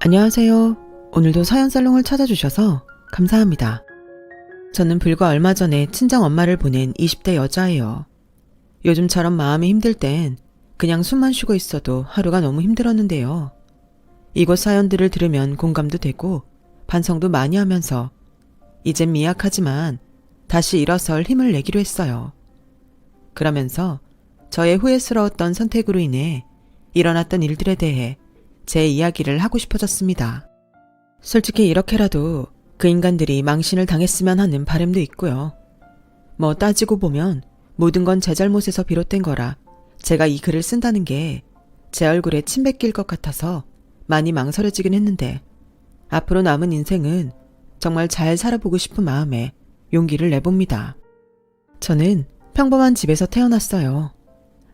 안녕하세요. 오늘도 서연살롱을 찾아주셔서 감사합니다. 저는 불과 얼마 전에 친정 엄마를 보낸 20대 여자예요. 요즘처럼 마음이 힘들 땐 그냥 숨만 쉬고 있어도 하루가 너무 힘들었는데요. 이곳 사연들을 들으면 공감도 되고 반성도 많이 하면서 이젠 미약하지만 다시 일어설 힘을 내기로 했어요. 그러면서 저의 후회스러웠던 선택으로 인해 일어났던 일들에 대해 제 이야기를 하고 싶어졌습니다. 솔직히 이렇게라도 그 인간들이 망신을 당했으면 하는 바람도 있고요. 뭐 따지고 보면 모든 건 제 잘못에서 비롯된 거라 제가 이 글을 쓴다는 게 제 얼굴에 침 뱉길 것 같아서 많이 망설여지긴 했는데 앞으로 남은 인생은 정말 잘 살아보고 싶은 마음에 용기를 내봅니다. 저는 평범한 집에서 태어났어요.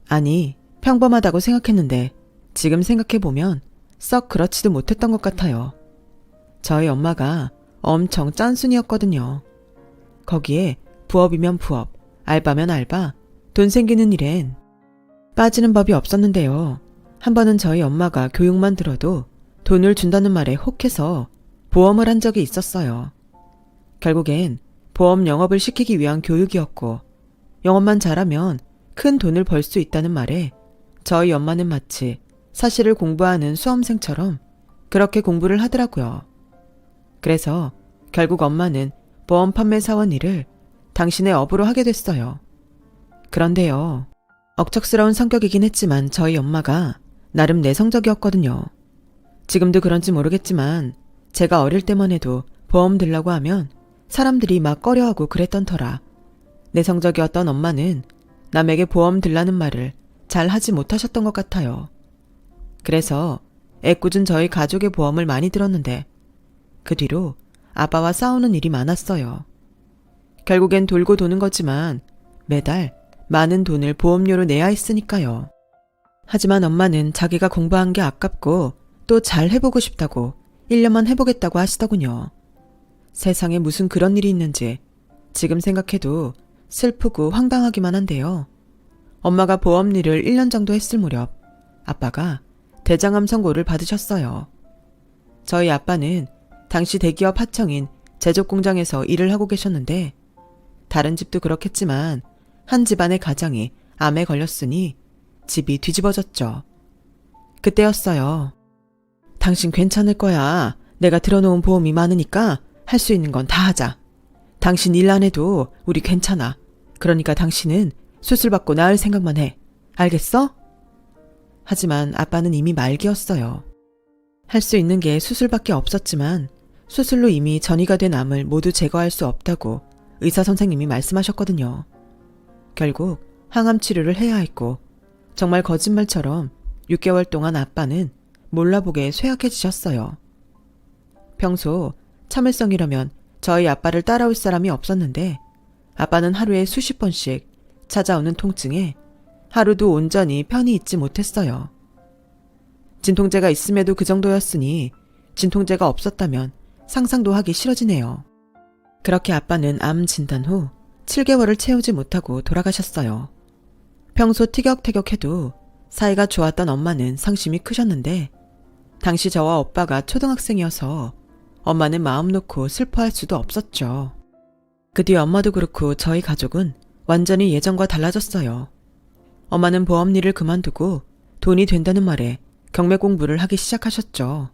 아니, 평범하다고 생각했는데 지금 생각해보면 썩 그렇지도 못했던 것 같아요. 저희 엄마가 엄청 짠순이었거든요. 거기에 부업이면 부업, 알바면 알바, 돈 생기는 일엔 빠지는 법이 없었는데요. 한 번은 저희 엄마가 교육만 들어도 돈을 준다는 말에 혹해서 보험을 한 적이 있었어요. 결국엔 보험 영업을 시키기 위한 교육이었고 영업만 잘하면 큰 돈을 벌 수 있다는 말에 저희 엄마는 마치 사실을 공부하는 수험생처럼 그렇게 공부를 하더라고요. 그래서 결국 엄마는 보험 판매 사원 일을 당신의 업으로 하게 됐어요. 그런데요, 억척스러운 성격이긴 했지만 저희 엄마가 나름 내성적이었거든요. 지금도 그런지 모르겠지만 제가 어릴 때만 해도 보험 들라고 하면 사람들이 막 꺼려하고 그랬던 터라 내성적이었던 엄마는 남에게 보험 들라는 말을 잘 하지 못하셨던 것 같아요. 그래서 애꿎은 저희 가족의 보험을 많이 들었는데 그 뒤로 아빠와 싸우는 일이 많았어요. 결국엔 돌고 도는 거지만 매달 많은 돈을 보험료로 내야 했으니까요. 하지만 엄마는 자기가 공부한 게 아깝고 또 잘 해보고 싶다고 1년만 해보겠다고 하시더군요. 세상에 무슨 그런 일이 있는지 지금 생각해도 슬프고 황당하기만 한데요. 엄마가 보험 일을 1년 정도 했을 무렵 아빠가 대장암 선고를 받으셨어요. 저희 아빠는 당시 대기업 하청인 제조공장에서 일을 하고 계셨는데 다른 집도 그렇겠지만 한 집안의 가장이 암에 걸렸으니 집이 뒤집어졌죠. 그때였어요. 당신 괜찮을 거야. 내가 들어놓은 보험이 많으니까 할 수 있는 건 다 하자. 당신 일 안 해도 우리 괜찮아. 그러니까 당신은 수술 받고 나을 생각만 해. 알겠어? 하지만 아빠는 이미 말기였어요. 할 수 있는 게 수술밖에 없었지만 수술로 이미 전이가 된 암을 모두 제거할 수 없다고 의사 선생님이 말씀하셨거든요. 결국 항암 치료를 해야 했고 정말 거짓말처럼 6개월 동안 아빠는 몰라보게 쇠약해지셨어요. 평소 참을성이라면 저희 아빠를 따라올 사람이 없었는데 아빠는 하루에 수십 번씩 찾아오는 통증에 하루도 온전히 편히 있지 못했어요. 진통제가 있음에도 그 정도였으니 진통제가 없었다면 상상도 하기 싫어지네요. 그렇게 아빠는 암 진단 후 7개월을 채우지 못하고 돌아가셨어요. 평소 티격태격해도 사이가 좋았던 엄마는 상심이 크셨는데 당시 저와 오빠가 초등학생이어서 엄마는 마음 놓고 슬퍼할 수도 없었죠. 그 뒤 엄마도 그렇고 저희 가족은 완전히 예전과 달라졌어요. 엄마는 보험 일을 그만두고 돈이 된다는 말에 경매 공부를 하기 시작하셨죠.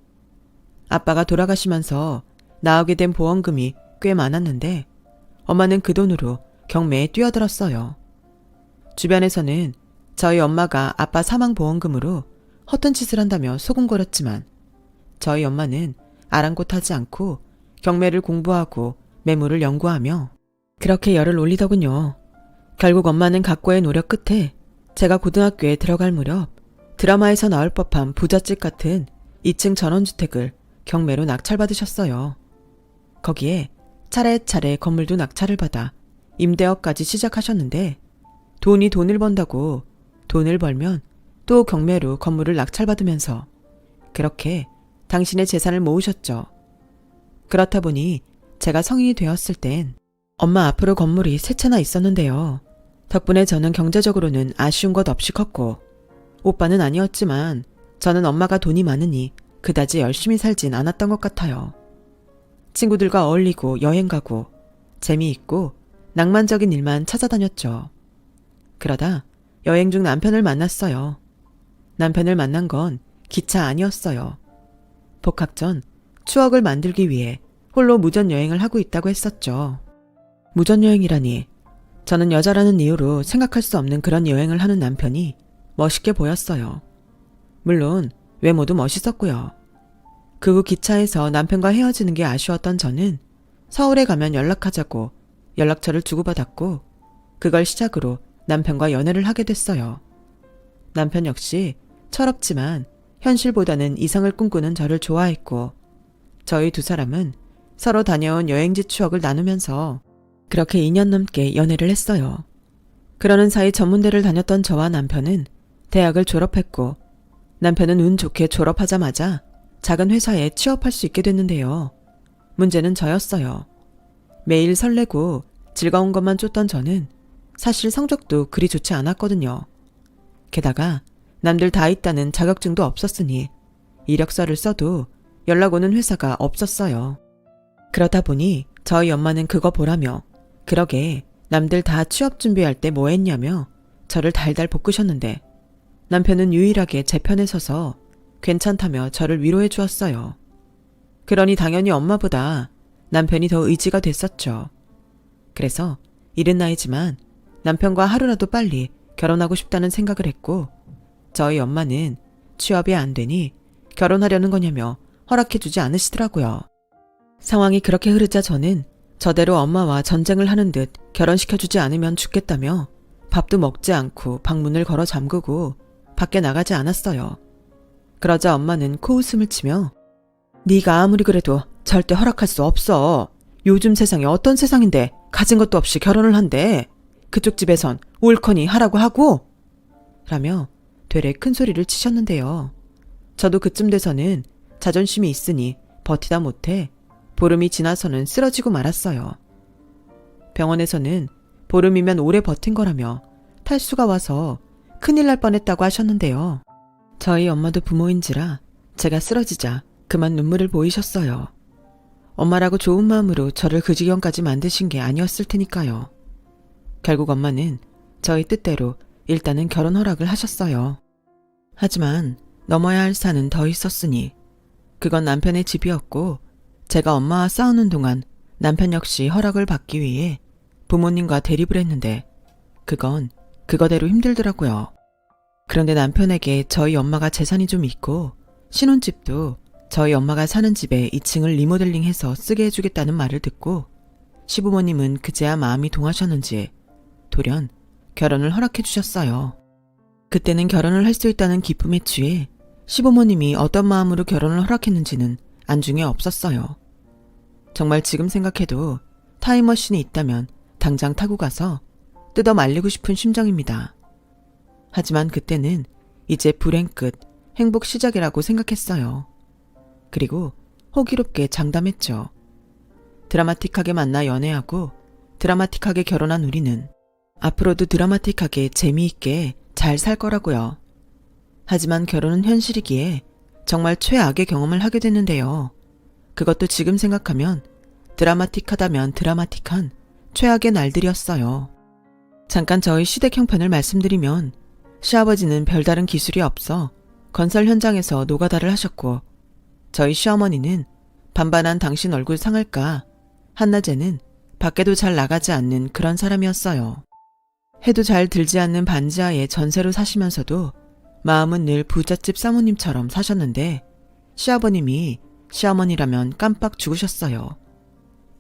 아빠가 돌아가시면서 나오게 된 보험금이 꽤 많았는데 엄마는 그 돈으로 경매에 뛰어들었어요. 주변에서는 저희 엄마가 아빠 사망 보험금으로 허튼 짓을 한다며 소곤거렸지만 저희 엄마는 아랑곳하지 않고 경매를 공부하고 매물을 연구하며 그렇게 열을 올리더군요. 결국 엄마는 각고의 노력 끝에 제가 고등학교에 들어갈 무렵 드라마에서 나올 법한 부잣집 같은 2층 전원주택을 경매로 낙찰받으셨어요. 거기에 차례차례 건물도 낙찰을 받아 임대업까지 시작하셨는데 돈이 돈을 번다고 돈을 벌면 또 경매로 건물을 낙찰받으면서 그렇게 당신의 재산을 모으셨죠. 그렇다 보니 제가 성인이 되었을 땐 엄마 앞으로 건물이 3채나 있었는데요. 덕분에 저는 경제적으로는 아쉬운 것 없이 컸고 오빠는 아니었지만 저는 엄마가 돈이 많으니 그다지 열심히 살진 않았던 것 같아요. 친구들과 어울리고 여행 가고 재미있고 낭만적인 일만 찾아다녔죠. 그러다 여행 중 남편을 만났어요. 남편을 만난 건 기차 아니었어요. 복학 전 추억을 만들기 위해 홀로 무전여행을 하고 있다고 했었죠. 무전여행이라니, 저는 여자라는 이유로 생각할 수 없는 그런 여행을 하는 남편이 멋있게 보였어요. 물론 외모도 멋있었고요. 그 후 기차에서 남편과 헤어지는 게 아쉬웠던 저는 서울에 가면 연락하자고 연락처를 주고받았고, 그걸 시작으로 남편과 연애를 하게 됐어요. 남편 역시 철없지만 현실보다는 이상을 꿈꾸는 저를 좋아했고, 저희 두 사람은 서로 다녀온 여행지 추억을 나누면서 그렇게 2년 넘게 연애를 했어요. 그러는 사이 전문대를 다녔던 저와 남편은 대학을 졸업했고, 남편은 운 좋게 졸업하자마자 작은 회사에 취업할 수 있게 됐는데요. 문제는 저였어요. 매일 설레고 즐거운 것만 쫓던 저는 사실 성적도 그리 좋지 않았거든요. 게다가 남들 다 있다는 자격증도 없었으니 이력서를 써도 연락 오는 회사가 없었어요. 그러다 보니 저희 엄마는 그거 보라며 그러게 남들 다 취업 준비할 때 뭐 했냐며 저를 달달 볶으셨는데, 남편은 유일하게 제 편에 서서 괜찮다며 저를 위로해 주었어요. 그러니 당연히 엄마보다 남편이 더 의지가 됐었죠. 그래서 이른 나이지만 남편과 하루라도 빨리 결혼하고 싶다는 생각을 했고, 저희 엄마는 취업이 안 되니 결혼하려는 거냐며 허락해주지 않으시더라고요. 상황이 그렇게 흐르자 저는 저대로 엄마와 전쟁을 하는 듯 결혼시켜주지 않으면 죽겠다며 밥도 먹지 않고 방문을 걸어 잠그고 밖에 나가지 않았어요. 그러자 엄마는 코웃음을 치며 네가 아무리 그래도 절대 허락할 수 없어. 요즘 세상이 어떤 세상인데 가진 것도 없이 결혼을 한대. 그쪽 집에선 옳거니 하라고 하고 라며 되레 큰 소리를 치셨는데요. 저도 그쯤 돼서는 자존심이 있으니 버티다 못해 보름이 지나서는 쓰러지고 말았어요. 병원에서는 보름이면 오래 버틴 거라며 탈수가 와서 큰일 날 뻔했다고 하셨는데요. 저희 엄마도 부모인지라 제가 쓰러지자 그만 눈물을 보이셨어요. 엄마라고 좋은 마음으로 저를 그 지경까지 만드신 게 아니었을 테니까요. 결국 엄마는 저희 뜻대로 일단은 결혼 허락을 하셨어요. 하지만 넘어야 할 산은 더 있었으니 그건 남편의 집이었고, 제가 엄마와 싸우는 동안 남편 역시 허락을 받기 위해 부모님과 대립을 했는데 그건 그거대로 힘들더라고요. 그런데 남편에게 저희 엄마가 재산이 좀 있고 신혼집도 저희 엄마가 사는 집에 2층을 리모델링해서 쓰게 해주겠다는 말을 듣고 시부모님은 그제야 마음이 동하셨는지 돌연 결혼을 허락해 주셨어요. 그때는 결혼을 할 수 있다는 기쁨에 취해 시부모님이 어떤 마음으로 결혼을 허락했는지는 안중에 없었어요. 정말 지금 생각해도 타임머신이 있다면 당장 타고 가서 뜯어 말리고 싶은 심정입니다. 하지만 그때는 이제 불행 끝, 행복 시작이라고 생각했어요. 그리고 호기롭게 장담했죠. 드라마틱하게 만나 연애하고 드라마틱하게 결혼한 우리는 앞으로도 드라마틱하게 재미있게 잘 살 거라고요. 하지만 결혼은 현실이기에 정말 최악의 경험을 하게 됐는데요. 그것도 지금 생각하면 드라마틱하다면 드라마틱한 최악의 날들이었어요. 잠깐 저희 시댁 형편을 말씀드리면 시아버지는 별다른 기술이 없어 건설 현장에서 노가다를 하셨고, 저희 시어머니는 반반한 당신 얼굴 상할까 한낮에는 밖에도 잘 나가지 않는 그런 사람이었어요. 해도 잘 들지 않는 반지하에 전세로 사시면서도 마음은 늘 부잣집 사모님처럼 사셨는데 시아버님이 시어머니라면 깜빡 죽으셨어요.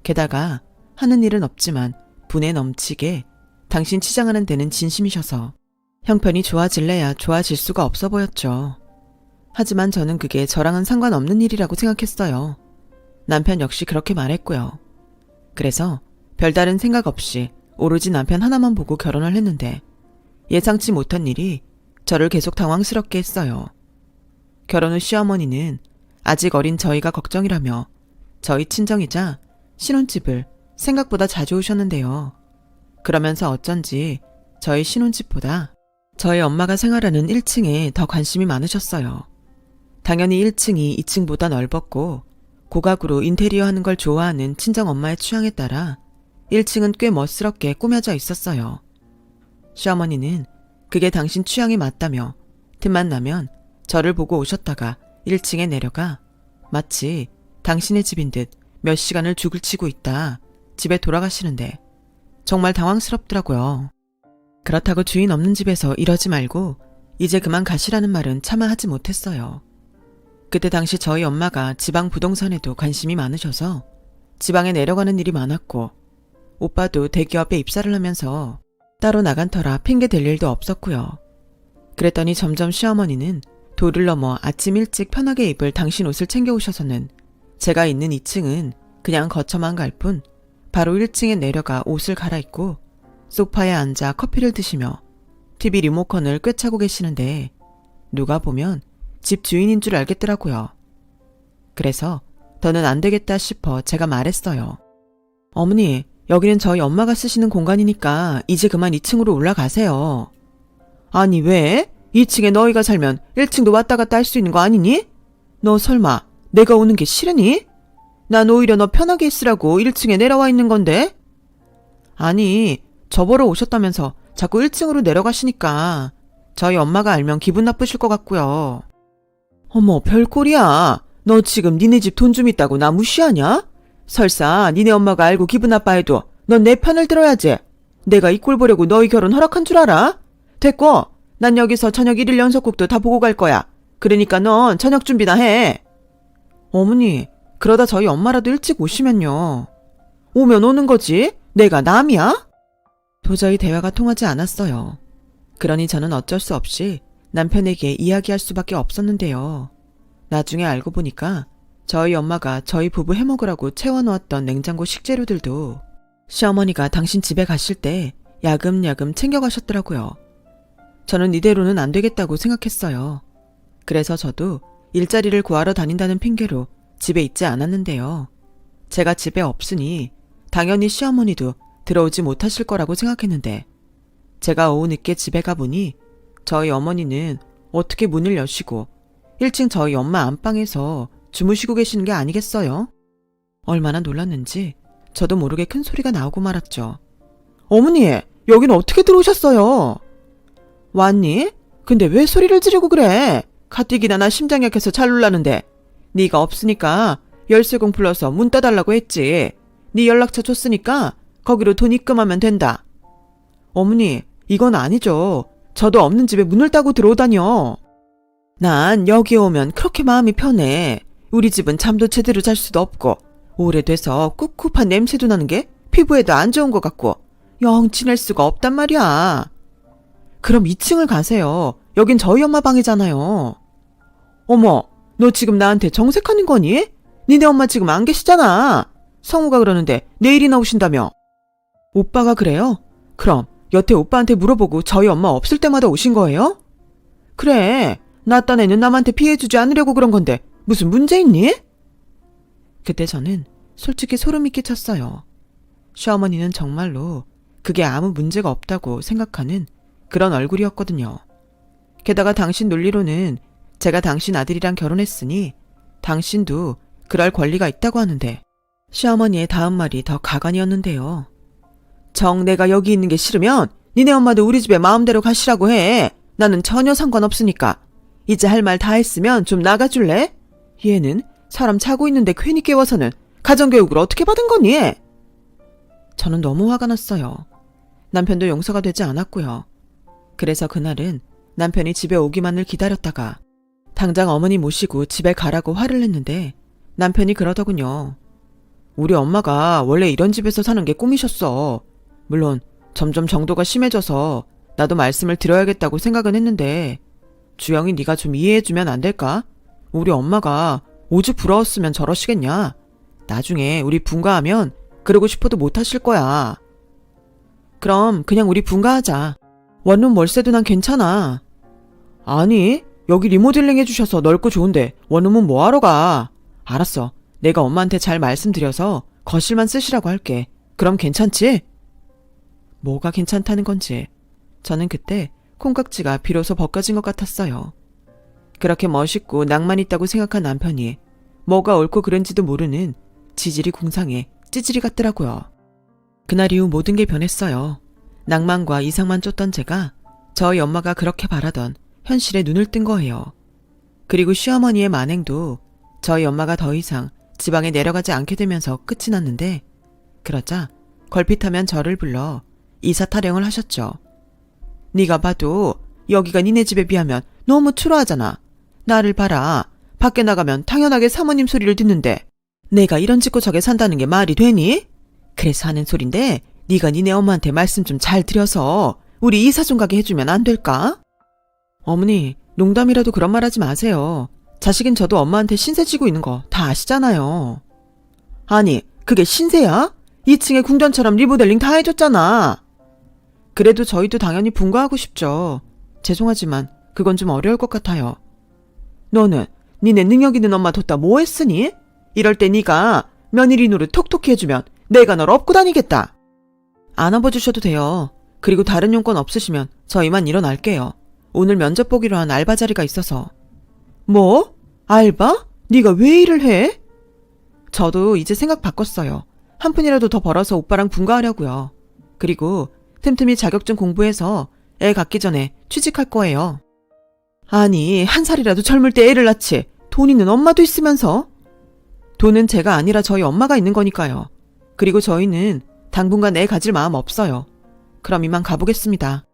게다가 하는 일은 없지만 분에 넘치게 당신 치장하는 데는 진심이셔서 형편이 좋아질래야 좋아질 수가 없어 보였죠. 하지만 저는 그게 저랑은 상관없는 일이라고 생각했어요. 남편 역시 그렇게 말했고요. 그래서 별다른 생각 없이 오로지 남편 하나만 보고 결혼을 했는데 예상치 못한 일이 저를 계속 당황스럽게 했어요. 결혼 후 시어머니는 아직 어린 저희가 걱정이라며 저희 친정이자 신혼집을 생각보다 자주 오셨는데요. 그러면서 어쩐지 저희 신혼집보다 저희 엄마가 생활하는 1층에 더 관심이 많으셨어요. 당연히 1층이 2층보다 넓었고 고각으로 인테리어 하는 걸 좋아하는 친정엄마의 취향에 따라 1층은 꽤 멋스럽게 꾸며져 있었어요. 시어머니는 그게 당신 취향에 맞다며 틈만 나면 저를 보고 오셨다가 1층에 내려가 마치 당신의 집인 듯 몇 시간을 죽을 치고 있다 집에 돌아가시는데 정말 당황스럽더라고요. 그렇다고 주인 없는 집에서 이러지 말고 이제 그만 가시라는 말은 차마 하지 못했어요. 그때 당시 저희 엄마가 지방 부동산에도 관심이 많으셔서 지방에 내려가는 일이 많았고 오빠도 대기업에 입사를 하면서 따로 나간 터라 핑계 댈 일도 없었고요. 그랬더니 점점 시어머니는 도를 넘어 아침 일찍 편하게 입을 당신 옷을 챙겨오셔서는 제가 있는 2층은 그냥 거쳐만 갈 뿐 바로 1층에 내려가 옷을 갈아입고 소파에 앉아 커피를 드시며 TV 리모컨을 꿰차고 계시는데 누가 보면 집 주인인 줄 알겠더라고요. 그래서 더는 안 되겠다 싶어 제가 말했어요. 어머니, 여기는 저희 엄마가 쓰시는 공간이니까 이제 그만 2층으로 올라가세요. 아니 왜? 2층에 너희가 살면 1층도 왔다 갔다 할 수 있는 거 아니니? 너 설마 내가 오는 게 싫으니? 난 오히려 너 편하게 있으라고 1층에 내려와 있는 건데? 아니, 저 보러 오셨다면서 자꾸 1층으로 내려가시니까 저희 엄마가 알면 기분 나쁘실 것 같고요. 어머, 별꼴이야. 너 지금 니네 집 돈 좀 있다고 나 무시하냐? 설사 니네 엄마가 알고 기분 나빠해도 넌 내 편을 들어야지. 내가 이 꼴 보려고 너희 결혼 허락한 줄 알아? 됐고, 난 여기서 저녁 1일 연속극도 다 보고 갈 거야. 그러니까 넌 저녁 준비나 해. 어머니, 그러다 저희 엄마라도 일찍 오시면요. 오면 오는 거지? 내가 남이야? 도저히 대화가 통하지 않았어요. 그러니 저는 어쩔 수 없이 남편에게 이야기할 수밖에 없었는데요. 나중에 알고 보니까 저희 엄마가 저희 부부 해먹으라고 채워놓았던 냉장고 식재료들도 시어머니가 당신 집에 가실 때 야금야금 챙겨가셨더라고요. 저는 이대로는 안 되겠다고 생각했어요. 그래서 저도 일자리를 구하러 다닌다는 핑계로 집에 있지 않았는데요. 제가 집에 없으니 당연히 시어머니도 들어오지 못하실 거라고 생각했는데 제가 오후 늦게 집에 가보니 저희 어머니는 어떻게 문을 여시고 1층 저희 엄마 안방에서 주무시고 계시는 게 아니겠어요? 얼마나 놀랐는지 저도 모르게 큰 소리가 나오고 말았죠. 어머니, 여긴 어떻게 들어오셨어요? 왔니? 근데 왜 소리를 지르고 그래? 가뜩이나 나 심장 약해서 잘 놀라는데 네가 없으니까 열쇠공 불러서 문 따달라고 했지. 네 연락처 줬으니까 거기로 돈 입금하면 된다. 어머니, 이건 아니죠. 저도 없는 집에 문을 따고 들어오다뇨. 난 여기 오면 그렇게 마음이 편해. 우리 집은 잠도 제대로 잘 수도 없고 오래돼서 꿉꿉한 냄새도 나는 게 피부에도 안 좋은 것 같고 영 지낼 수가 없단 말이야. 그럼 2층을 가세요. 여긴 저희 엄마 방이잖아요. 어머, 너 지금 나한테 정색하는 거니? 니네 엄마 지금 안 계시잖아. 성우가 그러는데 내일이나 오신다며. 오빠가 그래요? 그럼 여태 오빠한테 물어보고 저희 엄마 없을 때마다 오신 거예요? 그래, 나 딴 애는 남한테 피해주지 않으려고 그런 건데 무슨 문제 있니? 그때 저는 솔직히 소름이 끼쳤어요. 시어머니는 정말로 그게 아무 문제가 없다고 생각하는 그런 얼굴이었거든요. 게다가 당신 논리로는 제가 당신 아들이랑 결혼했으니 당신도 그럴 권리가 있다고 하는데 시어머니의 다음 말이 더 가관이었는데요. 정 내가 여기 있는 게 싫으면 니네 엄마도 우리 집에 마음대로 가시라고 해. 나는 전혀 상관없으니까. 이제 할 말 다 했으면 좀 나가줄래? 얘는 사람 자고 있는데 괜히 깨워서는 가정교육을 어떻게 받은 거니? 저는 너무 화가 났어요. 남편도 용서가 되지 않았고요. 그래서 그날은 남편이 집에 오기만을 기다렸다가 당장 어머니 모시고 집에 가라고 화를 냈는데 남편이 그러더군요. 우리 엄마가 원래 이런 집에서 사는 게 꿈이셨어. 물론 점점 정도가 심해져서 나도 말씀을 드려야겠다고 생각은 했는데 주영이 네가 좀 이해해주면 안 될까? 우리 엄마가 오죽 부러웠으면 저러시겠냐? 나중에 우리 분가하면 그러고 싶어도 못하실 거야. 그럼 그냥 우리 분가하자. 원룸 월세도 난 괜찮아. 아니, 여기 리모델링 해주셔서 넓고 좋은데 원룸은 뭐하러 가? 알았어. 내가 엄마한테 잘 말씀드려서 거실만 쓰시라고 할게. 그럼 괜찮지? 뭐가 괜찮다는 건지 저는 그때 콩깍지가 비로소 벗겨진 것 같았어요. 그렇게 멋있고 낭만 있다고 생각한 남편이 뭐가 옳고 그른지도 모르는 지질이 궁상의 찌질이 같더라고요. 그날 이후 모든 게 변했어요. 낭만과 이상만 쫓던 제가 저희 엄마가 그렇게 바라던 현실에 눈을 뜬 거예요. 그리고 시어머니의 만행도 저희 엄마가 더 이상 지방에 내려가지 않게 되면서 끝이 났는데, 그러자 걸핏하면 저를 불러 이사 타령을 하셨죠. 네가 봐도 여기가 니네 집에 비하면 너무 초라하잖아. 나를 봐라. 밖에 나가면 당연하게 사모님 소리를 듣는데 내가 이런 짓고 저게 산다는 게 말이 되니? 그래서 하는 소린데 네가 니네 엄마한테 말씀 좀 잘 드려서 우리 이사 좀 가게 해주면 안 될까? 어머니, 농담이라도 그런 말 하지 마세요. 자식인 저도 엄마한테 신세 지고 있는 거 다 아시잖아요. 아니, 그게 신세야? 2층에 궁전처럼 리모델링 다 해줬잖아. 그래도 저희도 당연히 분가하고 싶죠. 죄송하지만 그건 좀 어려울 것 같아요. 너는 니네 능력 있는 엄마 뒀다 뭐 했으니? 이럴 때 네가 며느리 노릇 톡톡히 해주면 내가 널 업고 다니겠다. 안 업어주셔도 돼요. 그리고 다른 용건 없으시면 저 이만 일어날게요. 오늘 면접 보기로 한 알바 자리가 있어서. 뭐? 알바? 네가 왜 일을 해? 저도 이제 생각 바꿨어요. 한 푼이라도 더 벌어서 오빠랑 분가하려고요. 그리고 틈틈이 자격증 공부해서 애 갖기 전에 취직할 거예요. 아니, 한 살이라도 젊을 때 애를 낳지. 돈 있는 엄마도 있으면서. 돈은 제가 아니라 저희 엄마가 있는 거니까요. 그리고 저희는 당분간 애 가질 마음 없어요. 그럼 이만 가보겠습니다.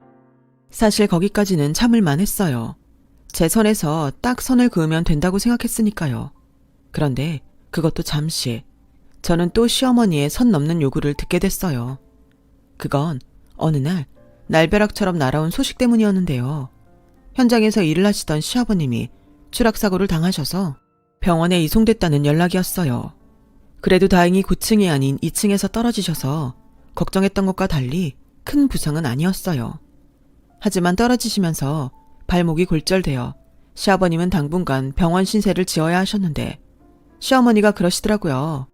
사실 거기까지는 참을만 했어요. 제 선에서 딱 선을 그으면 된다고 생각했으니까요. 그런데 그것도 잠시. 저는 또 시어머니의 선 넘는 요구를 듣게 됐어요. 그건 어느 날 날벼락처럼 날아온 소식 때문이었는데요. 현장에서 일을 하시던 시아버님이 추락사고를 당하셔서 병원에 이송됐다는 연락이었어요. 그래도 다행히 9층이 아닌 2층에서 떨어지셔서 걱정했던 것과 달리 큰 부상은 아니었어요. 하지만 떨어지시면서 발목이 골절되어 시아버님은 당분간 병원 신세를 지어야 하셨는데 시어머니가 그러시더라고요.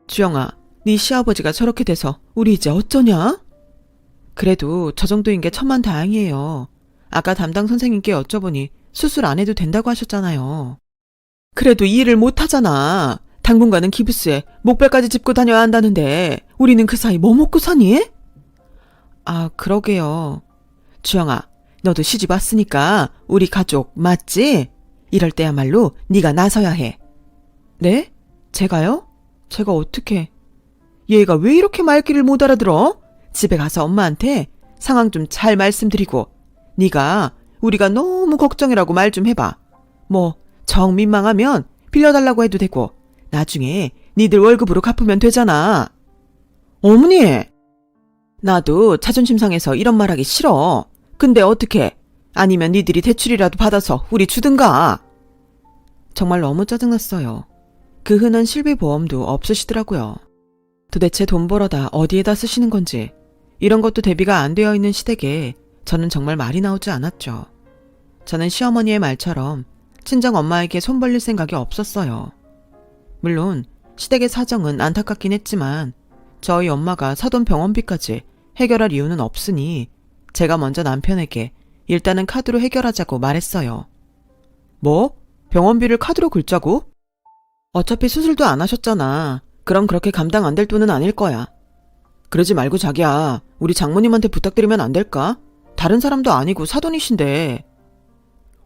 주영아, 네 시아버지가 저렇게 돼서 우리 이제 어쩌냐? 그래도 저 정도인 게 천만다행이에요. 아까 담당 선생님께 여쭤보니 수술 안 해도 된다고 하셨잖아요. 그래도 이 일을 못하잖아. 당분간은 기부스에 목벨까지 짚고 다녀야 한다는데 우리는 그 사이 뭐 먹고 사니? 아, 그러게요. 주영아, 너도 시집 왔으니까 우리 가족 맞지? 이럴 때야말로 네가 나서야 해. 네? 제가요? 제가 어떻게? 얘가 왜 이렇게 말귀를 못 알아들어? 집에 가서 엄마한테 상황 좀 잘 말씀드리고 네가 우리가 너무 걱정이라고 말 좀 해봐. 뭐 정 민망하면 빌려달라고 해도 되고 나중에 니들 월급으로 갚으면 되잖아. 어머니! 나도 자존심 상해서 이런 말하기 싫어. 근데 어떻게? 아니면 니들이 대출이라도 받아서 우리 주든가. 정말 너무 짜증났어요. 그 흔한 실비보험도 없으시더라고요. 도대체 돈 벌어다 어디에다 쓰시는 건지 이런 것도 대비가 안 되어 있는 시댁에 저는 정말 말이 나오지 않았죠. 저는 시어머니의 말처럼 친정 엄마에게 손 벌릴 생각이 없었어요. 물론 시댁의 사정은 안타깝긴 했지만 저희 엄마가 사돈 병원비까지 해결할 이유는 없으니 제가 먼저 남편에게 일단은 카드로 해결하자고 말했어요. 뭐? 병원비를 카드로 긁자고? 어차피 수술도 안 하셨잖아. 그럼 그렇게 감당 안 될 돈은 아닐 거야. 그러지 말고 자기야, 우리 장모님한테 부탁드리면 안 될까? 다른 사람도 아니고 사돈이신데.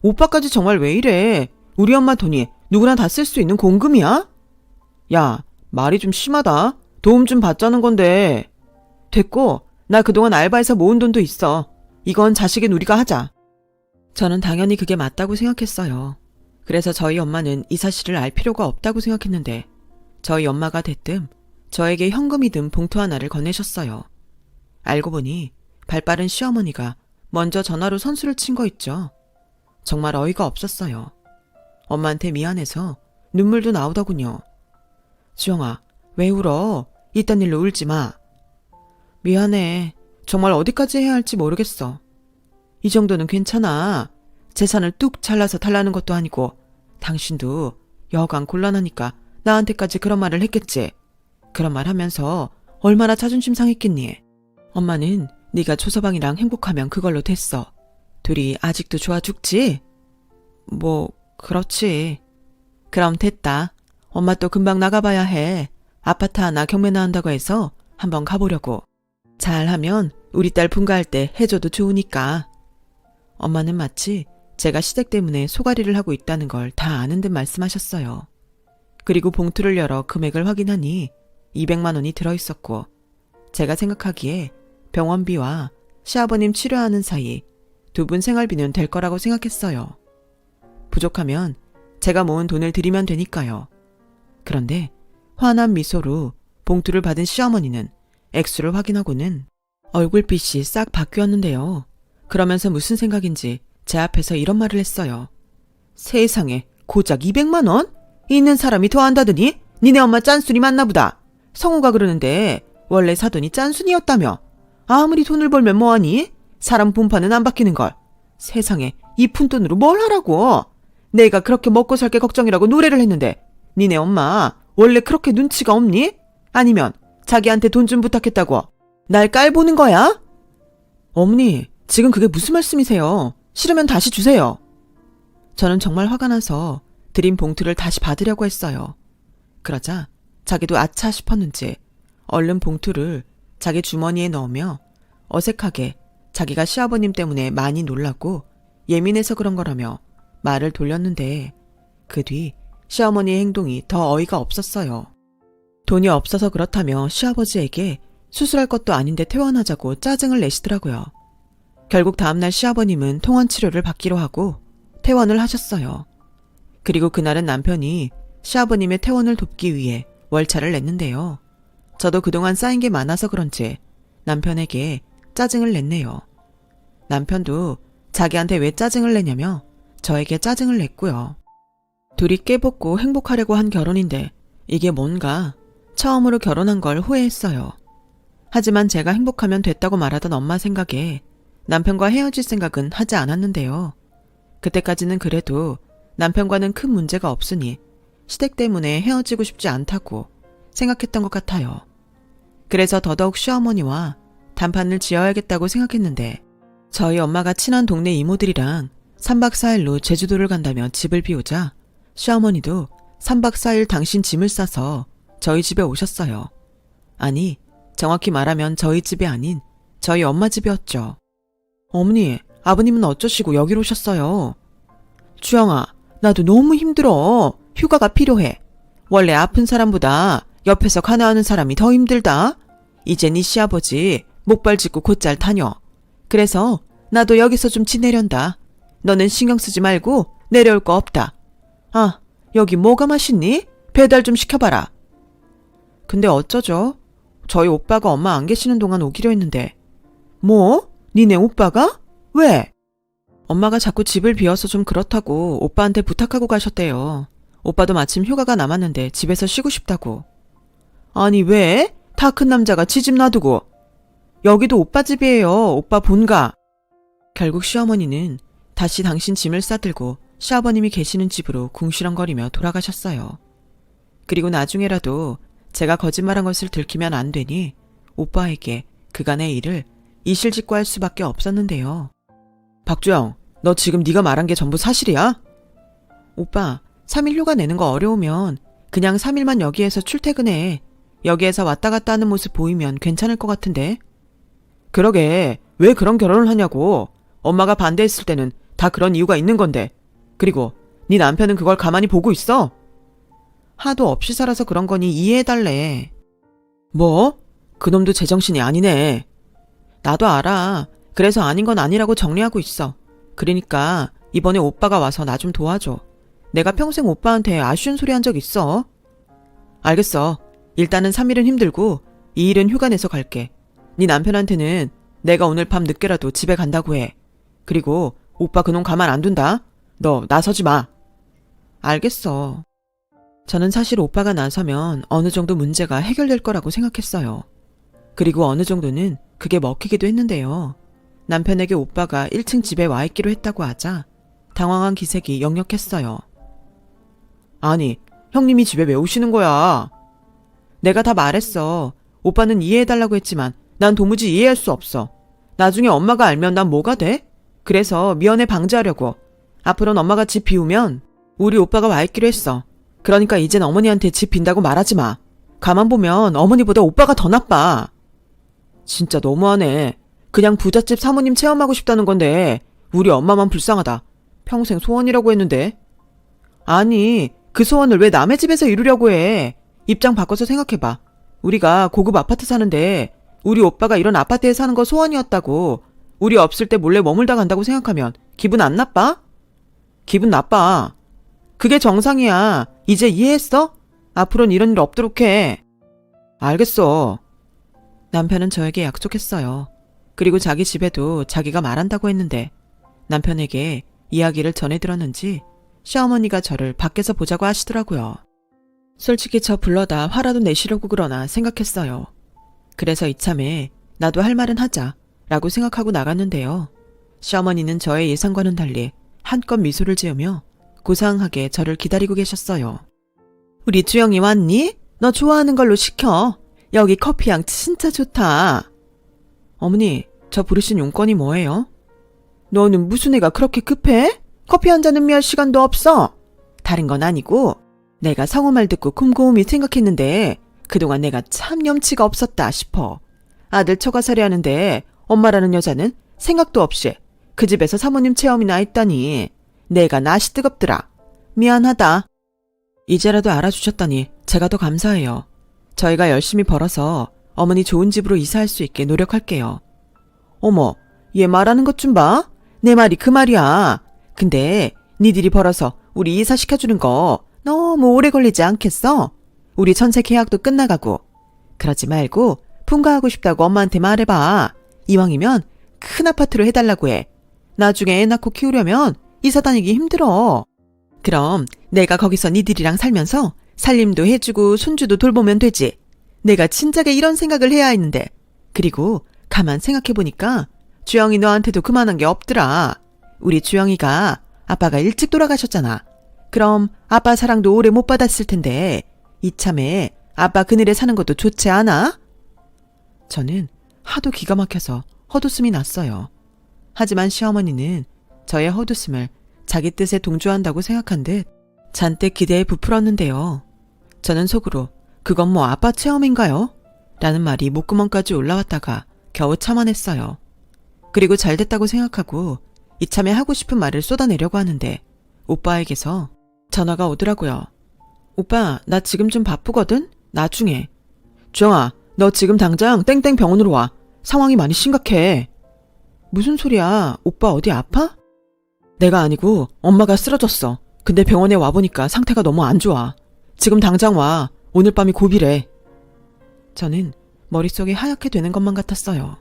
오빠까지 정말 왜 이래? 우리 엄마 돈이 누구나 다 쓸 수 있는 공금이야? 야, 말이 좀 심하다. 도움 좀 받자는 건데. 됐고, 나 그동안 알바해서 모은 돈도 있어. 이건 자식인 우리가 하자. 저는 당연히 그게 맞다고 생각했어요. 그래서 저희 엄마는 이 사실을 알 필요가 없다고 생각했는데 저희 엄마가 대뜸 저에게 현금이든 봉투 하나를 건네셨어요. 알고 보니 발빠른 시어머니가 먼저 전화로 선수를 친 거 있죠. 정말 어이가 없었어요. 엄마한테 미안해서 눈물도 나오더군요. 주영아, 왜 울어? 이딴 일로 울지 마. 미안해. 정말 어디까지 해야 할지 모르겠어. 이 정도는 괜찮아. 재산을 뚝 잘라서 달라는 것도 아니고 당신도 여간 곤란하니까 나한테까지 그런 말을 했겠지. 그런 말 하면서 얼마나 자존심 상했겠니. 엄마는 네가 초서방이랑 행복하면 그걸로 됐어. 둘이 아직도 좋아 죽지? 그렇지. 그럼 됐다. 엄마 또 금방 나가봐야 해. 아파트 하나 경매 나온다고 해서 한번 가보려고. 잘하면 우리 딸 분가할 때 해줘도 좋으니까. 엄마는 마치 제가 시댁 때문에 소가리를 하고 있다는 걸 다 아는 듯 말씀하셨어요. 그리고 봉투를 열어 금액을 확인하니 200만 원이 들어있었고, 제가 생각하기에 병원비와 시아버님 치료하는 사이 두 분 생활비는 될 거라고 생각했어요. 부족하면 제가 모은 돈을 드리면 되니까요. 그런데 환한 미소로 봉투를 받은 시어머니는 액수를 확인하고는 얼굴빛이 싹 바뀌었는데요. 그러면서 무슨 생각인지 제 앞에서 이런 말을 했어요. 세상에, 고작 200만 원? 있는 사람이 더 한다더니 니네 엄마 짠순이 맞나 보다. 성우가 그러는데 원래 사돈이 짠순이였다며. 아무리 돈을 벌면 뭐하니? 사람 분파는 안 바뀌는 걸. 세상에, 이 푼돈으로 뭘 하라고. 내가 그렇게 먹고 살게 걱정이라고 노래를 했는데 니네 엄마 원래 그렇게 눈치가 없니? 아니면 자기한테 돈 좀 부탁했다고 날 깔보는 거야? 어머니, 지금 그게 무슨 말씀이세요? 싫으면 다시 주세요. 저는 정말 화가 나서 드린 봉투를 다시 받으려고 했어요. 그러자 자기도 아차 싶었는지 얼른 봉투를 자기 주머니에 넣으며 어색하게 자기가 시아버님 때문에 많이 놀랐고 예민해서 그런 거라며 말을 돌렸는데, 그 뒤 시어머니의 행동이 더 어이가 없었어요. 돈이 없어서 그렇다며 시아버지에게 수술할 것도 아닌데 퇴원하자고 짜증을 내시더라고요. 결국 다음날 시아버님은 통원 치료를 받기로 하고 퇴원을 하셨어요. 그리고 그날은 남편이 시아버님의 퇴원을 돕기 위해 월차를 냈는데요. 저도 그동안 쌓인 게 많아서 그런지 남편에게 짜증을 냈네요. 남편도 자기한테 왜 짜증을 내냐며 저에게 짜증을 냈고요. 둘이 깨벗고 행복하려고 한 결혼인데 이게 뭔가 처음으로 결혼한 걸 후회했어요. 하지만 제가 행복하면 됐다고 말하던 엄마 생각에 남편과 헤어질 생각은 하지 않았는데요. 그때까지는 그래도 남편과는 큰 문제가 없으니 시댁 때문에 헤어지고 싶지 않다고 생각했던 것 같아요. 그래서 더더욱 시어머니와 단판을 지어야겠다고 생각했는데, 저희 엄마가 친한 동네 이모들이랑 3박 4일로 제주도를 간다며 집을 비우자 시어머니도 3박 4일 당신 짐을 싸서 저희 집에 오셨어요. 아니, 정확히 말하면 저희 집이 아닌 저희 엄마 집이었죠. 어머니, 아버님은 어쩌시고 여기로 오셨어요? 주영아, 나도 너무 힘들어. 휴가가 필요해. 원래 아픈 사람보다 옆에서 간호하는 사람이 더 힘들다. 이제 네 시아버지 목발 짚고 곧잘 다녀. 그래서 나도 여기서 좀 지내련다. 너는 신경 쓰지 말고 내려올 거 없다. 아, 여기 뭐가 맛있니? 배달 좀 시켜봐라. 근데 어쩌죠? 저희 오빠가 엄마 안 계시는 동안 오기로 했는데. 뭐? 니네 오빠가? 왜? 엄마가 자꾸 집을 비워서 좀 그렇다고 오빠한테 부탁하고 가셨대요. 오빠도 마침 휴가가 남았는데 집에서 쉬고 싶다고. 아니 왜? 다 큰 남자가 지 집 놔두고. 여기도 오빠 집이에요. 오빠 본가. 결국 시어머니는 다시 당신 짐을 싸들고 시아버님이 계시는 집으로 궁시렁거리며 돌아가셨어요. 그리고 나중에라도 제가 거짓말한 것을 들키면 안 되니 오빠에게 그간의 일을 이실직고할 수밖에 없었는데요. 박주영, 너 지금 네가 말한 게 전부 사실이야? 오빠, 3일 휴가 내는 거 어려우면 그냥 3일만 여기에서 출퇴근해. 여기에서 왔다 갔다 하는 모습 보이면 괜찮을 것 같은데. 그러게, 왜 그런 결혼을 하냐고. 엄마가 반대했을 때는 다 그런 이유가 있는 건데. 그리고 네 남편은 그걸 가만히 보고 있어? 하도 없이 살아서 그런 거니 이해해달래. 뭐? 그놈도 제정신이 아니네. 나도 알아. 그래서 아닌 건 아니라고 정리하고 있어. 그러니까 이번에 오빠가 와서 나 좀 도와줘. 내가 평생 오빠한테 아쉬운 소리 한 적 있어. 알겠어. 일단은 3일은 힘들고 2일은 휴가 내서 갈게. 네 남편한테는 내가 오늘 밤 늦게라도 집에 간다고 해. 그리고 오빠 그놈 가만 안 둔다. 너 나서지 마. 알겠어. 저는 사실 오빠가 나서면 어느 정도 문제가 해결될 거라고 생각했어요. 그리고 어느 정도는 그게 먹히기도 했는데요. 남편에게 오빠가 1층 집에 와 있기로 했다고 하자 당황한 기색이 역력했어요. 아니, 형님이 집에 왜 오시는 거야? 내가 다 말했어. 오빠는 이해해달라고 했지만 난 도무지 이해할 수 없어. 나중에 엄마가 알면 난 뭐가 돼? 그래서 미연에 방지하려고. 앞으로는 엄마가 집 비우면 우리 오빠가 와 있기로 했어. 그러니까 이젠 어머니한테 집 빈다고 말하지 마. 가만 보면 어머니보다 오빠가 더 나빠. 진짜 너무하네. 그냥 부잣집 사모님 체험하고 싶다는 건데 우리 엄마만 불쌍하다. 평생 소원이라고 했는데. 아니, 그 소원을 왜 남의 집에서 이루려고 해. 입장 바꿔서 생각해봐. 우리가 고급 아파트 사는데 우리 오빠가 이런 아파트에 사는 거 소원이었다고 우리 없을 때 몰래 머물다 간다고 생각하면 기분 안 나빠? 기분 나빠. 그게 정상이야. 이제 이해했어? 앞으로는 이런 일 없도록 해. 알겠어. 남편은 저에게 약속했어요. 그리고 자기 집에도 자기가 말한다고 했는데 남편에게 이야기를 전해 들었는지 시어머니가 저를 밖에서 보자고 하시더라고요. 솔직히 저 불러다 화라도 내시려고 그러나 생각했어요. 그래서 이참에 나도 할 말은 하자 라고 생각하고 나갔는데요. 시어머니는 저의 예상과는 달리 한껏 미소를 지으며 고상하게 저를 기다리고 계셨어요. 우리 주영이 왔니? 너 좋아하는 걸로 시켜. 여기 커피향 진짜 좋다. 어머니, 저 부르신 용건이 뭐예요? 너는 무슨 애가 그렇게 급해? 커피 한 잔 음미할 시간도 없어. 다른 건 아니고 내가 성우 말 듣고 곰곰이 생각했는데 그동안 내가 참 염치가 없었다 싶어. 아들 처가살이 하는데 엄마라는 여자는 생각도 없이 그 집에서 사모님 체험이나 했다니 내가 낯이 뜨겁더라. 미안하다. 이제라도 알아주셨다니 제가 더 감사해요. 저희가 열심히 벌어서 어머니 좋은 집으로 이사할 수 있게 노력할게요. 어머, 얘 말하는 것 좀 봐. 내 말이 그 말이야. 근데 니들이 벌어서 우리 이사시켜주는 거 너무 오래 걸리지 않겠어? 우리 전세 계약도 끝나가고. 그러지 말고 분가하고 싶다고 엄마한테 말해봐. 이왕이면 큰 아파트로 해달라고 해. 나중에 애 낳고 키우려면 이사 다니기 힘들어. 그럼 내가 거기서 니들이랑 살면서 살림도 해주고 손주도 돌보면 되지. 내가 진작에 이런 생각을 해야 했는데. 그리고 가만 생각해보니까 주영이 너한테도 그만한 게 없더라. 우리 주영이가 아빠가 일찍 돌아가셨잖아. 그럼 아빠 사랑도 오래 못 받았을 텐데 이참에 아빠 그늘에 사는 것도 좋지 않아? 저는 하도 기가 막혀서 헛웃음이 났어요. 하지만 시어머니는 저의 헛웃음을 자기 뜻에 동조한다고 생각한 듯 잔뜩 기대에 부풀었는데요. 저는 속으로 그건 뭐 아빠 체험인가요? 라는 말이 목구멍까지 올라왔다가 겨우 참아냈어요. 그리고 잘됐다고 생각하고 이참에 하고 싶은 말을 쏟아내려고 하는데 오빠에게서 전화가 오더라고요. 오빠, 나 지금 좀 바쁘거든? 나중에. 주영아, 너 지금 당장 땡땡 병원으로 와. 상황이 많이 심각해. 무슨 소리야? 오빠 어디 아파? 내가 아니고 엄마가 쓰러졌어. 근데 병원에 와보니까 상태가 너무 안 좋아. 지금 당장 와. 오늘 밤이 고비래. 저는 머릿속이 하얗게 되는 것만 같았어요.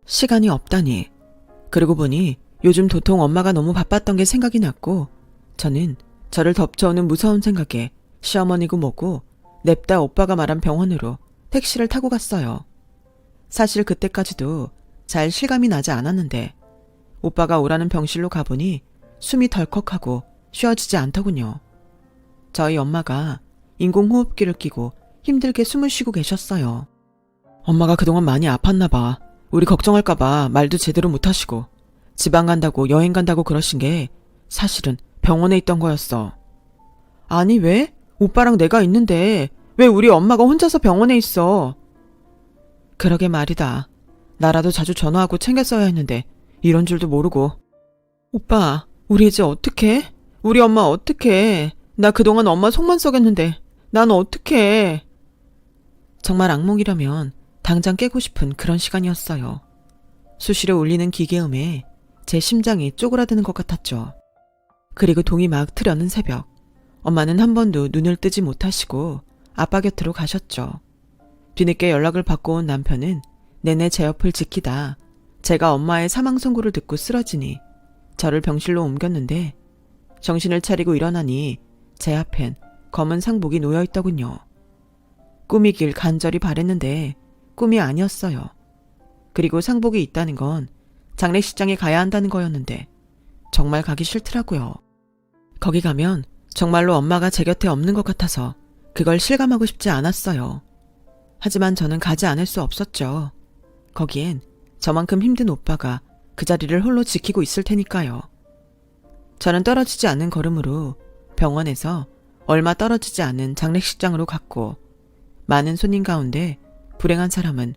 시간이 없다니. 그러고 보니 요즘 도통 엄마가 너무 바빴던 게 생각이 났고 저는 저를 덮쳐오는 무서운 생각에 시어머니고 뭐고 냅다 오빠가 말한 병원으로 택시를 타고 갔어요. 사실 그때까지도 잘 실감이 나지 않았는데 오빠가 오라는 병실로 가보니 숨이 덜컥하고 쉬어지지 않더군요. 저희 엄마가 인공호흡기를 끼고 힘들게 숨을 쉬고 계셨어요. 엄마가 그동안 많이 아팠나 봐. 우리 걱정할까 봐 말도 제대로 못하시고 지방 간다고 여행 간다고 그러신 게 사실은 병원에 있던 거였어. 아니 왜? 오빠랑 내가 있는데 왜 우리 엄마가 혼자서 병원에 있어? 그러게 말이다. 나라도 자주 전화하고 챙겼어야 했는데 이런 줄도 모르고. 오빠, 우리 이제 어떡해? 우리 엄마 어떡해? 나 그동안 엄마 속만 썩였는데 난 어떡해? 정말 악몽이라면 당장 깨고 싶은 그런 시간이었어요. 수시로 울리는 기계음에 제 심장이 쪼그라드는 것 같았죠. 그리고 동이 막 트려는 새벽, 엄마는 한 번도 눈을 뜨지 못하시고 아빠 곁으로 가셨죠. 뒤늦게 연락을 받고 온 남편은 내내 제 옆을 지키다 제가 엄마의 사망 선고를 듣고 쓰러지니 저를 병실로 옮겼는데 정신을 차리고 일어나니 제 앞엔 검은 상복이 놓여있더군요. 꿈이길 간절히 바랬는데 꿈이 아니었어요. 그리고 상복이 있다는 건 장례식장에 가야 한다는 거였는데 정말 가기 싫더라고요. 거기 가면 정말로 엄마가 제 곁에 없는 것 같아서 그걸 실감하고 싶지 않았어요. 하지만 저는 가지 않을 수 없었죠. 거기엔 저만큼 힘든 오빠가 그 자리를 홀로 지키고 있을 테니까요. 저는 떨어지지 않는 걸음으로 병원에서 얼마 떨어지지 않은 장례식장으로 갔고, 많은 손님 가운데 불행한 사람은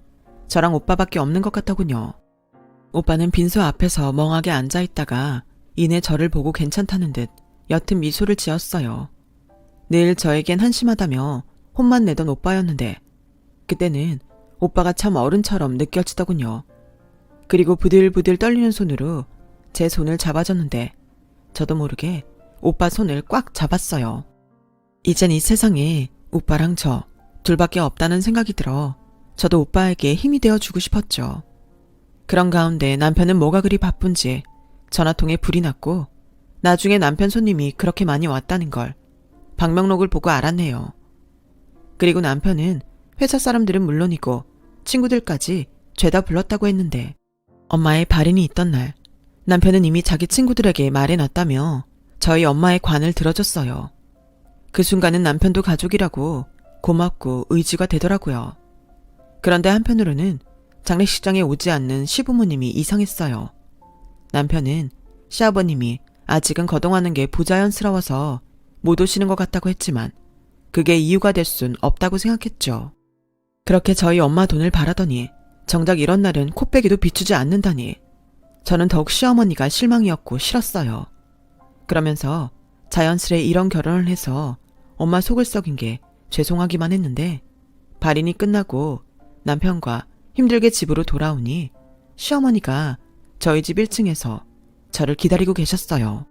저랑 오빠밖에 없는 것 같더군요. 오빠는 빈소 앞에서 멍하게 앉아있다가 이내 저를 보고 괜찮다는 듯 옅은 미소를 지었어요. 늘 저에겐 한심하다며 혼만 내던 오빠였는데 그때는 오빠가 참 어른처럼 느껴지더군요. 그리고 부들부들 떨리는 손으로 제 손을 잡아줬는데 저도 모르게 오빠 손을 꽉 잡았어요. 이젠 이 세상에 오빠랑 저 둘밖에 없다는 생각이 들어 저도 오빠에게 힘이 되어주고 싶었죠. 그런 가운데 남편은 뭐가 그리 바쁜지 전화통에 불이 났고 나중에 남편 손님이 그렇게 많이 왔다는 걸 방명록을 보고 알았네요. 그리고 남편은 회사 사람들은 물론이고 친구들까지 죄다 불렀다고 했는데 엄마의 발인이 있던 날 남편은 이미 자기 친구들에게 말해놨다며 저희 엄마의 관을 들어줬어요. 그 순간은 남편도 가족이라고 고맙고 의지가 되더라고요. 그런데 한편으로는 장례식장에 오지 않는 시부모님이 이상했어요. 남편은 시아버님이 아직은 거동하는 게 부자연스러워서 못 오시는 것 같다고 했지만 그게 이유가 될 순 없다고 생각했죠. 그렇게 저희 엄마 돈을 바라더니 정작 이런 날은 코빼기도 비추지 않는다니 저는 더욱 시어머니가 실망이었고 싫었어요. 그러면서 자연스레 이런 결혼을 해서 엄마 속을 썩인 게 죄송하기만 했는데 발인이 끝나고 남편과 힘들게 집으로 돌아오니 시어머니가 저희 집 1층에서 저를 기다리고 계셨어요.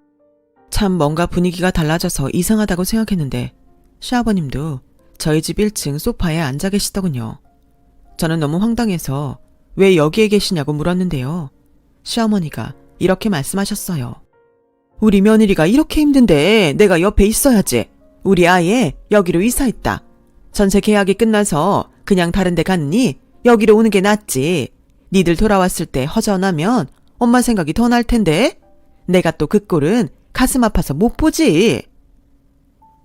참 뭔가 분위기가 달라져서 이상하다고 생각했는데 시아버님도 저희 집 1층 소파에 앉아 계시더군요. 저는 너무 황당해서 왜 여기에 계시냐고 물었는데요. 시어머니가 이렇게 말씀하셨어요. 우리 며느리가 이렇게 힘든데 내가 옆에 있어야지. 우리 아예 여기로 이사했다. 전세 계약이 끝나서 그냥 다른 데 갔니? 여기로 오는 게 낫지. 니들 돌아왔을 때 허전하면 엄마 생각이 더 날 텐데. 내가 또 그 꼴은 가슴 아파서 못 보지.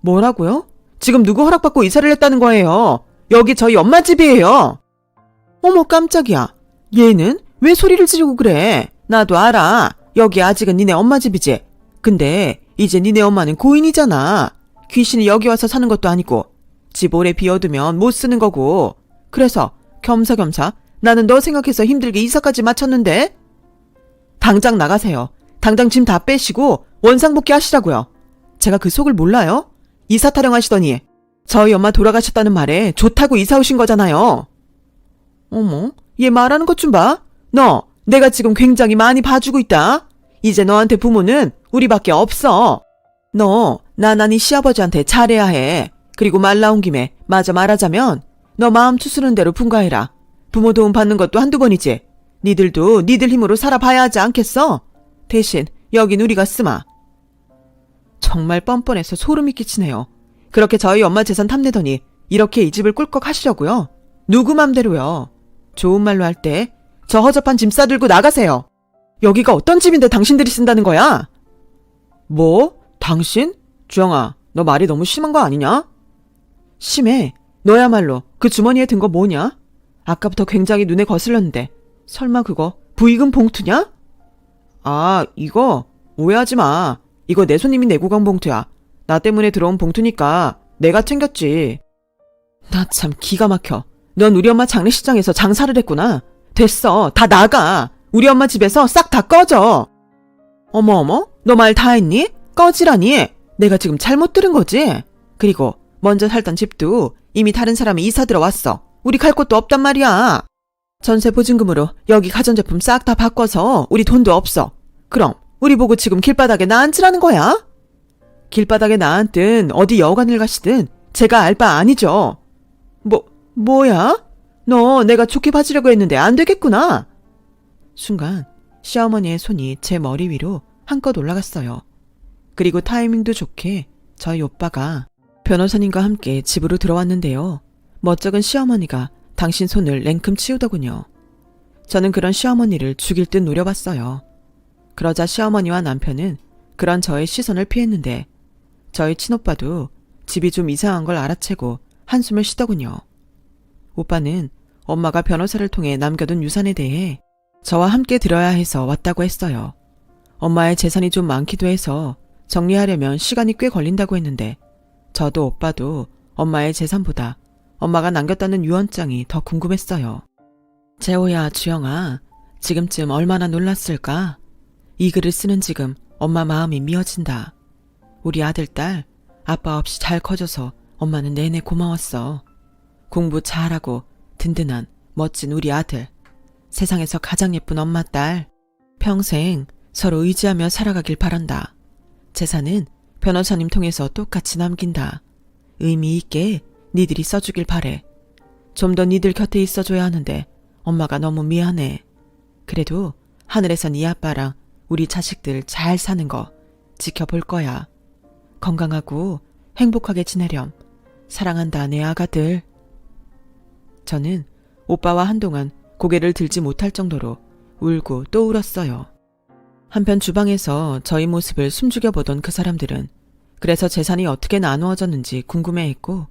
뭐라고요? 지금 누구 허락받고 이사를 했다는 거예요? 여기 저희 엄마 집이에요. 어머 깜짝이야. 얘는 왜 소리를 지르고 그래? 나도 알아. 여기 아직은 니네 엄마 집이지. 근데 이제 니네 엄마는 고인이잖아. 귀신이 여기 와서 사는 것도 아니고 집 오래 비워두면 못 쓰는 거고. 그래서 겸사겸사 나는 너 생각해서 힘들게 이사까지 마쳤는데. 당장 나가세요. 당장 짐 다 빼시고 원상복귀 하시라고요. 제가 그 속을 몰라요? 이사 타령하시더니 저희 엄마 돌아가셨다는 말에 좋다고 이사 오신 거잖아요. 어머, 얘 말하는 것 좀 봐. 너 내가 지금 굉장히 많이 봐주고 있다. 이제 너한테 부모는 우리밖에 없어. 너 나나니 시아버지한테 잘해야 해. 그리고 말 나온 김에 마저 말하자면 너 마음 추스는 대로 분가해라. 부모 도움 받는 것도 한두 번이지. 니들도 니들 힘으로 살아봐야 하지 않겠어? 대신 여긴 우리가 쓰마. 정말 뻔뻔해서 소름이 끼치네요. 그렇게 저희 엄마 재산 탐내더니 이렇게 이 집을 꿀꺽 하시려고요? 누구 맘대로요? 좋은 말로 할 때 저 허접한 짐 싸들고 나가세요. 여기가 어떤 집인데 당신들이 쓴다는 거야? 뭐? 당신? 주영아, 너 말이 너무 심한 거 아니냐? 심해. 너야말로 그 주머니에 든 거 뭐냐? 아까부터 굉장히 눈에 거슬렸는데 설마 그거 부의금 봉투냐? 아, 이거 오해하지 마. 이거 내 손님이 내고 간 봉투야. 나 때문에 들어온 봉투니까 내가 챙겼지. 나 참 기가 막혀. 넌 우리 엄마 장례식장에서 장사를 했구나. 됐어. 다 나가. 우리 엄마 집에서 싹 다 꺼져. 어머어머? 너 말 다 했니? 꺼지라니. 내가 지금 잘못 들은 거지? 그리고 먼저 살던 집도 이미 다른 사람이 이사 들어왔어. 우리 갈 곳도 없단 말이야. 전세 보증금으로 여기 가전제품 싹 다 바꿔서 우리 돈도 없어. 그럼 우리 보고 지금 길바닥에 나앉으라는 거야? 길바닥에 나앉든 어디 여관을 가시든 제가 알 바 아니죠. 뭐야? 너 내가 좋게 봐주려고 했는데 안 되겠구나. 순간 시어머니의 손이 제 머리 위로 한껏 올라갔어요. 그리고 타이밍도 좋게 저희 오빠가 변호사님과 함께 집으로 들어왔는데요. 멋쩍은 시어머니가 당신 손을 냉큼 치우더군요. 저는 그런 시어머니를 죽일 듯 노려봤어요. 그러자 시어머니와 남편은 그런 저의 시선을 피했는데 저희 친오빠도 집이 좀 이상한 걸 알아채고 한숨을 쉬더군요. 오빠는 엄마가 변호사를 통해 남겨둔 유산에 대해 저와 함께 들어야 해서 왔다고 했어요. 엄마의 재산이 좀 많기도 해서 정리하려면 시간이 꽤 걸린다고 했는데 저도 오빠도 엄마의 재산보다 엄마가 남겼다는 유언장이 더 궁금했어요. 재호야, 주영아, 지금쯤 얼마나 놀랐을까? 이 글을 쓰는 지금 엄마 마음이 미어진다. 우리 아들, 딸, 아빠 없이 잘 커져서 엄마는 내내 고마웠어. 공부 잘하고 든든한 멋진 우리 아들. 세상에서 가장 예쁜 엄마, 딸. 평생 서로 의지하며 살아가길 바란다. 재산은 변호사님 통해서 똑같이 남긴다. 의미 있게 니들이 써주길 바래. 좀 더 니들 곁에 있어줘야 하는데 엄마가 너무 미안해. 그래도 하늘에서 네 아빠랑 우리 자식들 잘 사는 거 지켜볼 거야. 건강하고 행복하게 지내렴. 사랑한다, 내 아가들. 저는 오빠와 한동안 고개를 들지 못할 정도로 울고 또 울었어요. 한편 주방에서 저희 모습을 숨죽여 보던 그 사람들은 그래서 재산이 어떻게 나누어졌는지 궁금해했고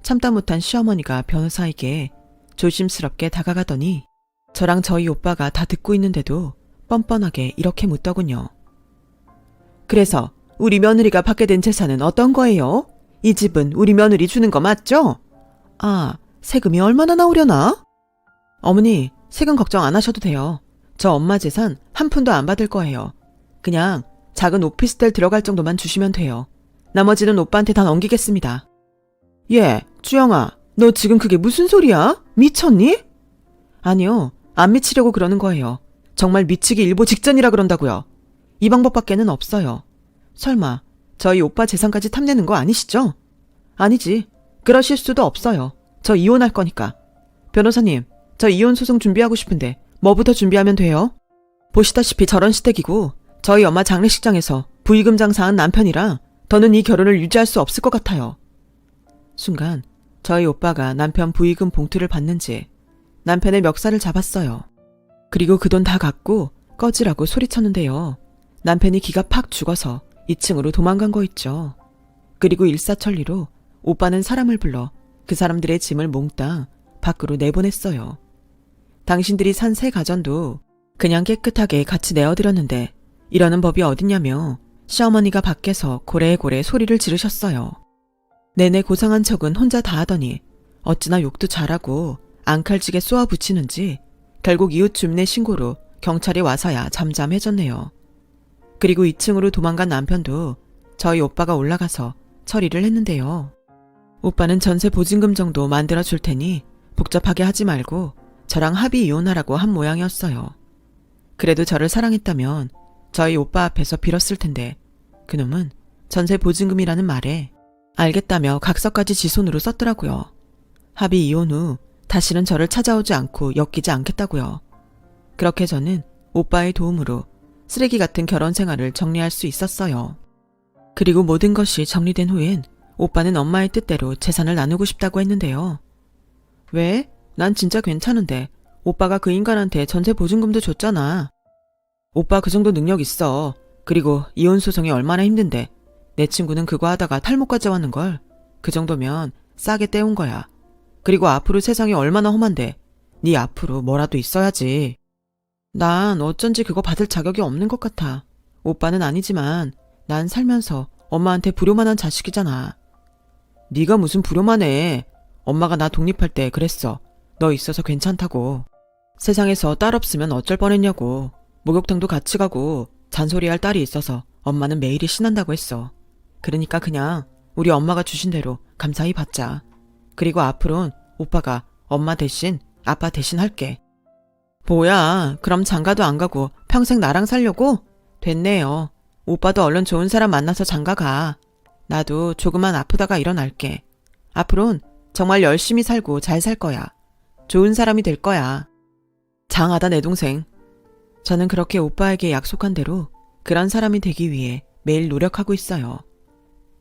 참다 못한 시어머니가 변호사에게 조심스럽게 다가가더니 저랑 저희 오빠가 다 듣고 있는데도 뻔뻔하게 이렇게 묻더군요. 그래서 우리 며느리가 받게 된 재산은 어떤 거예요? 이 집은 우리 며느리 주는 거 맞죠? 아, 세금이 얼마나 나오려나? 어머니, 세금 걱정 안 하셔도 돼요. 저 엄마 재산 한 푼도 안 받을 거예요. 그냥 작은 오피스텔 들어갈 정도만 주시면 돼요. 나머지는 오빠한테 다 넘기겠습니다. 예, 주영아, 너 지금 그게 무슨 소리야? 미쳤니? 아니요, 안 미치려고 그러는 거예요. 정말 미치기 일보 직전이라 그런다고요. 이 방법밖에는 없어요. 설마 저희 오빠 재산까지 탐내는 거 아니시죠? 아니지, 그러실 수도 없어요. 저 이혼할 거니까. 변호사님, 저 이혼 소송 준비하고 싶은데 뭐부터 준비하면 돼요? 보시다시피 저런 시댁이고 저희 엄마 장례식장에서 부의금 장사한 남편이라 더는 이 결혼을 유지할 수 없을 것 같아요. 순간 저희 오빠가 남편 부의금 봉투를 받는지 남편의 멱살을 잡았어요. 그리고 그 돈 다 갖고 꺼지라고 소리쳤는데요. 남편이 기가 팍 죽어서 2층으로 도망간 거 있죠. 그리고 일사천리로 오빠는 사람을 불러 그 사람들의 짐을 몽땅 밖으로 내보냈어요. 당신들이 산 새 가전도 그냥 깨끗하게 같이 내어드렸는데 이러는 법이 어딨냐며 시어머니가 밖에서 고래고래 소리를 지르셨어요. 내내 고상한 척은 혼자 다 하더니 어찌나 욕도 잘하고 앙칼지게 쏘아붙이는지 결국 이웃 주민의 신고로 경찰이 와서야 잠잠해졌네요. 그리고 2층으로 도망간 남편도 저희 오빠가 올라가서 처리를 했는데요. 오빠는 전세 보증금 정도 만들어 줄 테니 복잡하게 하지 말고 저랑 합의 이혼하라고 한 모양이었어요. 그래도 저를 사랑했다면 저희 오빠 앞에서 빌었을 텐데 그놈은 전세 보증금이라는 말에 알겠다며 각서까지 지 손으로 썼더라고요. 합의 이혼 후 다시는 저를 찾아오지 않고 엮이지 않겠다고요. 그렇게 저는 오빠의 도움으로 쓰레기 같은 결혼 생활을 정리할 수 있었어요. 그리고 모든 것이 정리된 후엔 오빠는 엄마의 뜻대로 재산을 나누고 싶다고 했는데요. 왜? 난 진짜 괜찮은데 오빠가 그 인간한테 전세 보증금도 줬잖아. 오빠 그 정도 능력 있어. 그리고 이혼 소송이 얼마나 힘든데 내 친구는 그거 하다가 탈모까지 왔는걸. 그 정도면 싸게 떼온 거야. 그리고 앞으로 세상이 얼마나 험한데 네 앞으로 뭐라도 있어야지. 난 어쩐지 그거 받을 자격이 없는 것 같아. 오빠는 아니지만 난 살면서 엄마한테 불효만한 자식이잖아. 네가 무슨 불효만해. 엄마가 나 독립할 때 그랬어. 너 있어서 괜찮다고. 세상에서 딸 없으면 어쩔 뻔했냐고. 목욕탕도 같이 가고 잔소리할 딸이 있어서 엄마는 매일이 신난다고 했어. 그러니까 그냥 우리 엄마가 주신 대로 감사히 받자. 그리고 앞으론 오빠가 엄마 대신 아빠 대신 할게. 뭐야, 그럼 장가도 안 가고 평생 나랑 살려고? 됐네요. 오빠도 얼른 좋은 사람 만나서 장가 가. 나도 조금만 아프다가 일어날게. 앞으론 정말 열심히 살고 잘 살 거야. 좋은 사람이 될 거야. 장하다 내 동생. 저는 그렇게 오빠에게 약속한 대로 그런 사람이 되기 위해 매일 노력하고 있어요.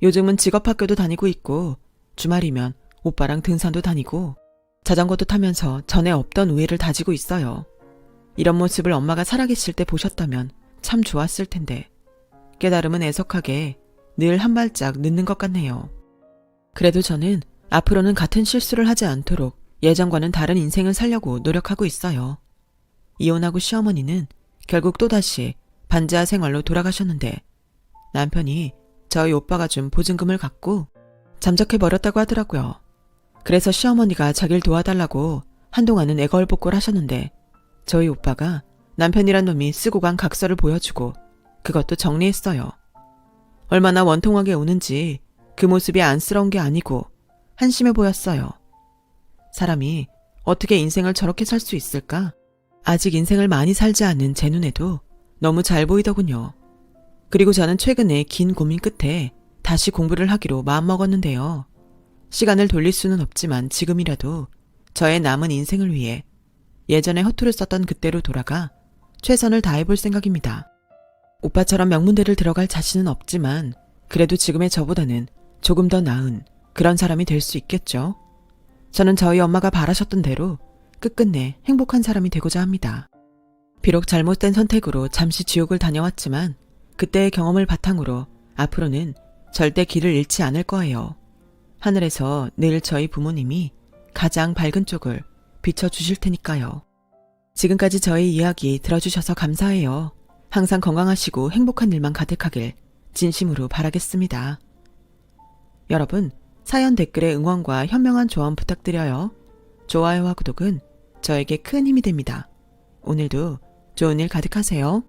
요즘은 직업학교도 다니고 있고 주말이면 오빠랑 등산도 다니고 자전거도 타면서 전에 없던 우애를 다지고 있어요. 이런 모습을 엄마가 살아계실 때 보셨다면 참 좋았을 텐데 깨달음은 애석하게 늘 한 발짝 늦는 것 같네요. 그래도 저는 앞으로는 같은 실수를 하지 않도록 예전과는 다른 인생을 살려고 노력하고 있어요. 이혼하고 시어머니는 결국 또다시 반지하 생활로 돌아가셨는데 남편이 저희 오빠가 준 보증금을 갖고 잠적해버렸다고 하더라고요. 그래서 시어머니가 자기를 도와달라고 한동안은 애걸복걸 하셨는데 저희 오빠가 남편이란 놈이 쓰고 간 각서를 보여주고 그것도 정리했어요. 얼마나 원통하게 우는지 그 모습이 안쓰러운 게 아니고 한심해 보였어요. 사람이 어떻게 인생을 저렇게 살 수 있을까? 아직 인생을 많이 살지 않은 제 눈에도 너무 잘 보이더군요. 그리고 저는 최근에 긴 고민 끝에 다시 공부를 하기로 마음먹었는데요. 시간을 돌릴 수는 없지만 지금이라도 저의 남은 인생을 위해 예전에 허투루 썼던 그때로 돌아가 최선을 다해볼 생각입니다. 오빠처럼 명문대를 들어갈 자신은 없지만 그래도 지금의 저보다는 조금 더 나은 그런 사람이 될 수 있겠죠. 저는 저희 엄마가 바라셨던 대로 끝끝내 행복한 사람이 되고자 합니다. 비록 잘못된 선택으로 잠시 지옥을 다녀왔지만 그때의 경험을 바탕으로 앞으로는 절대 길을 잃지 않을 거예요. 하늘에서 늘 저희 부모님이 가장 밝은 쪽을 비춰주실 테니까요. 지금까지 저희 이야기 들어주셔서 감사해요. 항상 건강하시고 행복한 일만 가득하길 진심으로 바라겠습니다. 여러분, 사연 댓글에 응원과 현명한 조언 부탁드려요. 좋아요와 구독은 저에게 큰 힘이 됩니다. 오늘도 좋은 일 가득하세요.